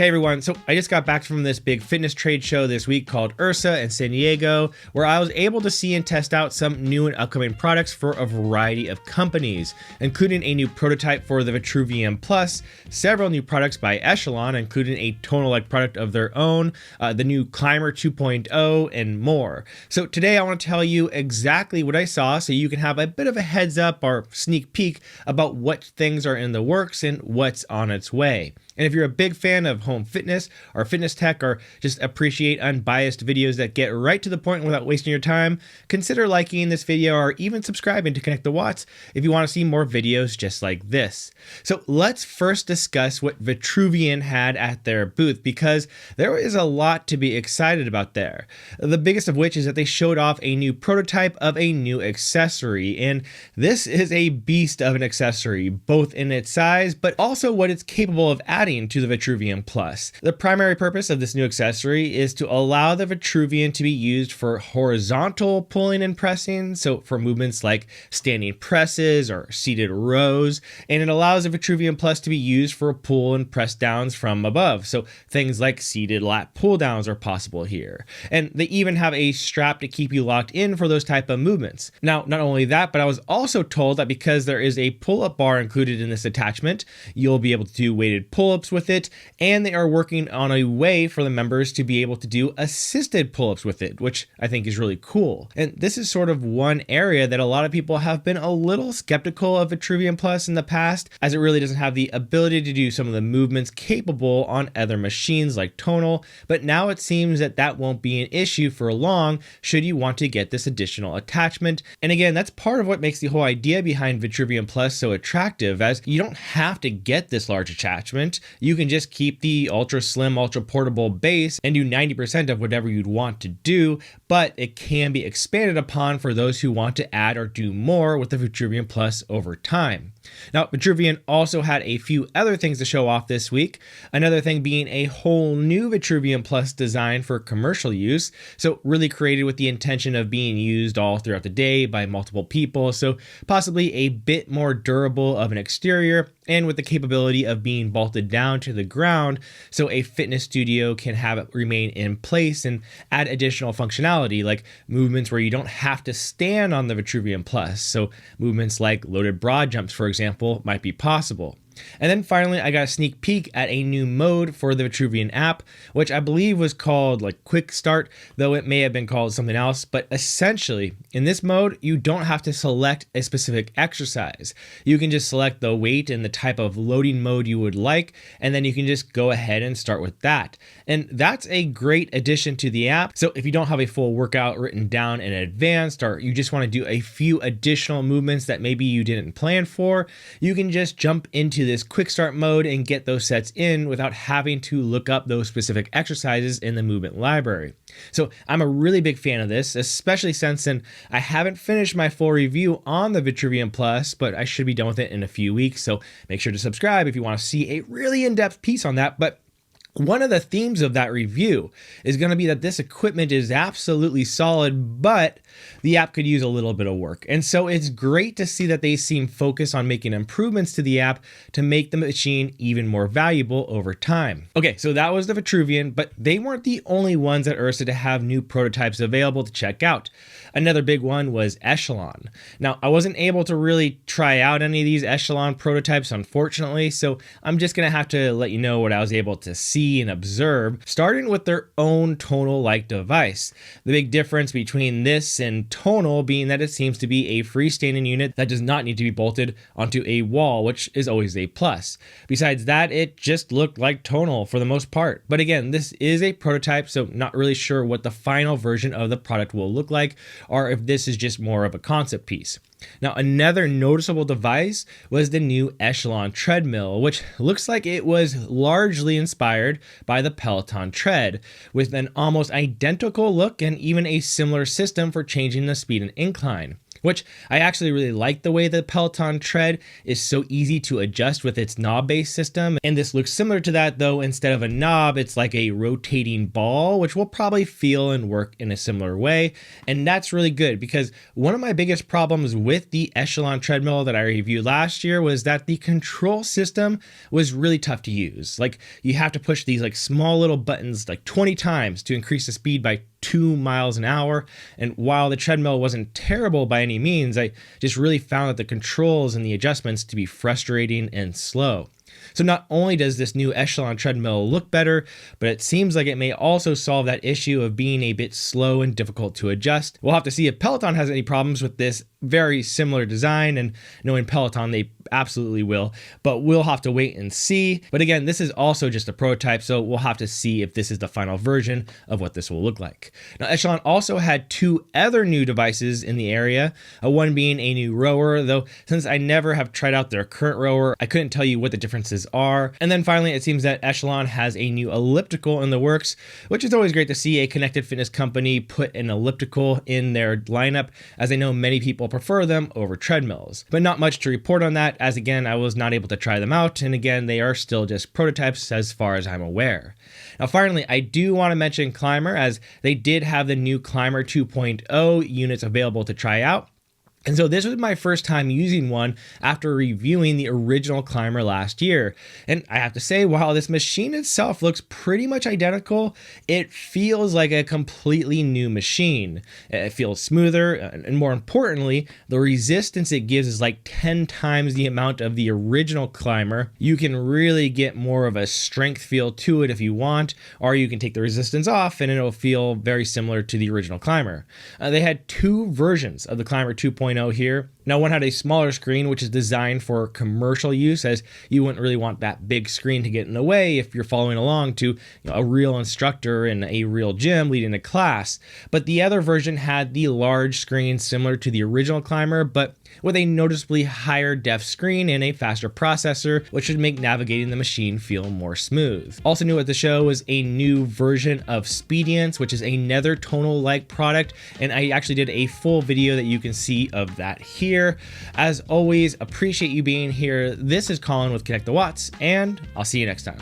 Hey everyone, so I just got back from this big fitness trade show this week called IRSA in San Diego, where I was able to see and test out some new and upcoming products for a variety of companies, including a new prototype for the Vitruvian Plus, several new products by Echelon, including a tonal-like product of their own, the new Climber 2.0, and more. So today I want to tell you exactly what I saw so you can have a bit of a heads up or sneak peek about what things are in the works and what's on its way. And if you're a big fan of home fitness or fitness tech or just appreciate unbiased videos that get right to the point without wasting your time, consider liking this video or even subscribing to Connect the Watts if you want to see more videos just like this. So let's first discuss what Vitruvian had at their booth, because there is a lot to be excited about there. The biggest of which is that they showed off a new prototype of a new accessory, and this is a beast of an accessory, both in its size but also what it's capable of adding to the Vitruvian Plus. The primary purpose of this new accessory is to allow the Vitruvian to be used for horizontal pulling and pressing, so for movements like standing presses or seated rows, and it allows the Vitruvian Plus to be used for pull and press downs from above, so things like seated lat pull downs are possible here. And they even have a strap to keep you locked in for those type of movements. Now, not only that, but I was also told that because there is a pull-up bar included in this attachment, you'll be able to do weighted pull-ups with it, and they are working on a way for the members to be able to do assisted pull-ups with it, which I think is really cool. And this is sort of one area that a lot of people have been a little skeptical of Vitruvian Plus in the past, as it really doesn't have the ability to do some of the movements capable on other machines like Tonal, but now it seems that that won't be an issue for long should you want to get this additional attachment. And again, that's part of what makes the whole idea behind Vitruvian Plus so attractive, as you don't have to get this large attachment. You can just keep the ultra slim, ultra portable base and do 90% of whatever you'd want to do, but it can be expanded upon for those who want to add or do more with the Vitruvian Plus over time. Now, Vitruvian also had a few other things to show off this week, another thing being a whole new Vitruvian Plus design for commercial use, so really created with the intention of being used all throughout the day by multiple people, so possibly a bit more durable of an exterior and with the capability of being bolted down to the ground so a fitness studio can have it remain in place and add additional functionality like movements where you don't have to stand on the Vitruvian Plus, so movements like loaded broad jumps, for example, might be possible. And then finally, I got a sneak peek at a new mode for the Vitruvian app, which I believe was called like Quick Start, though it may have been called something else. But essentially, in this mode, you don't have to select a specific exercise. You can just select the weight and the type of loading mode you would like, and then you can just go ahead and start with that. And that's a great addition to the app. So if you don't have a full workout written down in advance, or you just want to do a few additional movements that maybe you didn't plan for, you can just jump into this quick start mode and get those sets in without having to look up those specific exercises in the movement library. So I'm a really big fan of this, especially since I haven't finished my full review on the Vitruvian Plus, but I should be done with it in a few weeks. So make sure to subscribe if you want to see a really in-depth piece on that. But one of the themes of that review is going to be that this equipment is absolutely solid, but the app could use a little bit of work. And so it's great to see that they seem focused on making improvements to the app to make the machine even more valuable over time. Okay, so that was the Vitruvian, but they weren't the only ones at IRSA to have new prototypes available to check out. Another big one was Echelon. Now, I wasn't able to really try out any of these Echelon prototypes, unfortunately, so I'm just going to have to let you know what I was able to see and observe, starting with their own tonal-like device. The big difference between this and Tonal being that it seems to be a freestanding unit that does not need to be bolted onto a wall, which is always a plus. Besides that, it just looked like Tonal for the most part. But again, this is a prototype, so not really sure what the final version of the product will look like, or if this is just more of a concept piece. Now, another noticeable device was the new Echelon Treadmill, which looks like it was largely inspired by the Peloton Tread, with an almost identical look and even a similar system for changing the speed and incline. which I actually really like the way the Peloton Tread is so easy to adjust with its knob-based system. And this looks similar to that, though instead of a knob, it's like a rotating ball, which will probably feel and work in a similar way. And that's really good because one of my biggest problems with the Echelon treadmill that I reviewed last year was that the control system was really tough to use. Like, you have to push these like small little buttons like 20 times to increase the speed by 2 miles an hour. And while the treadmill wasn't terrible by any means, I just really found that the controls and the adjustments to be frustrating and slow. So not only does this new Echelon treadmill look better, but it seems like it may also solve that issue of being a bit slow and difficult to adjust. We'll have to see if Peloton has any problems with this very similar design, and knowing Peloton, they absolutely will, but we'll have to wait and see. But again, this is also just a prototype, so we'll have to see if this is the final version of what this will look like. Now, Echelon also had 2 other new devices in the area, one being a new rower, though since I never have tried out their current rower, I couldn't tell you what the differences are. And then finally, it seems that Echelon has a new elliptical in the works, which is always great to see a connected fitness company put an elliptical in their lineup, as I know many people prefer them over treadmills. But not much to report on that, as again, I was not able to try them out, and again, they are still just prototypes as far as I'm aware. Now finally, I do want to mention Climber, as they did have the new Climber 2.0 units available to try out. And so this was my first time using one after reviewing the original Climber last year. And I have to say, while this machine itself looks pretty much identical, it feels like a completely new machine. It feels smoother, and more importantly, the resistance it gives is like 10 times the amount of the original Climber. You can really get more of a strength feel to it if you want, or you can take the resistance off and it'll feel very similar to the original Climber. They had 2 versions of the Climber 2.0 here. Now, one had a smaller screen, which is designed for commercial use, as you wouldn't really want that big screen to get in the way if you're following along to a real instructor in a real gym leading a class. But the other version had the large screen similar to the original Climber, but with a noticeably higher def screen and a faster processor, which should make navigating the machine feel more smooth. Also new at the show was a new version of Speedience, which is another tonal-like product, and I actually did a full video that you can see of that here. As always, appreciate you being here. This is Colin with Connect the Watts, and I'll see you next time.